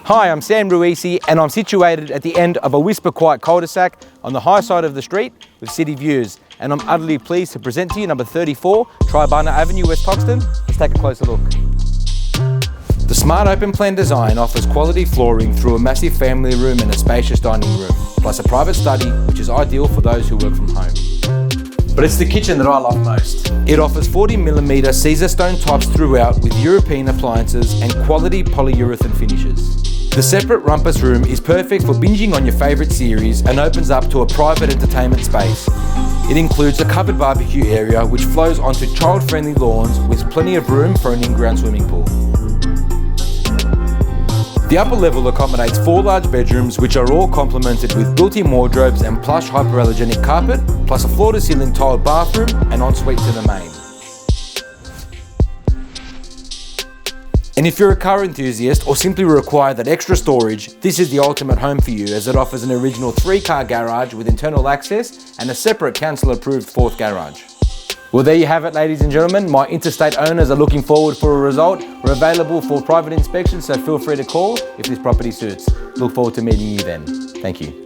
Hi, I'm Sam Ruisi and I'm situated at the end of a whisper quiet cul-de-sac on the high side of the street with city views. And I'm utterly pleased to present to you number 34, Triabunna Avenue, West Hoxton. Let's take a closer look. The smart open plan design offers quality flooring through a massive family room and a spacious dining room, plus a private study which is ideal for those who work from home. But it's the kitchen that I love most. It offers 40mm CaesarStone tops throughout with European appliances and quality polyurethane finishes. The separate rumpus room is perfect for binging on your favourite series and opens up to a private entertainment space. It includes a covered barbecue area which flows onto child-friendly lawns with plenty of room for an in-ground swimming pool. The upper level accommodates 4 large bedrooms which are all complemented with built-in wardrobes and plush hypoallergenic carpet, plus a floor-to-ceiling tiled bathroom and ensuite to the main. And if you're a car enthusiast or simply require that extra storage, this is the ultimate home for you as it offers an original 3-car garage with internal access and a separate council-approved 4th garage. Well, there you have it, ladies and gentlemen. My interstate owners are looking forward for a result. We're available for private inspection, so feel free to call if this property suits. Look forward to meeting you then. Thank you.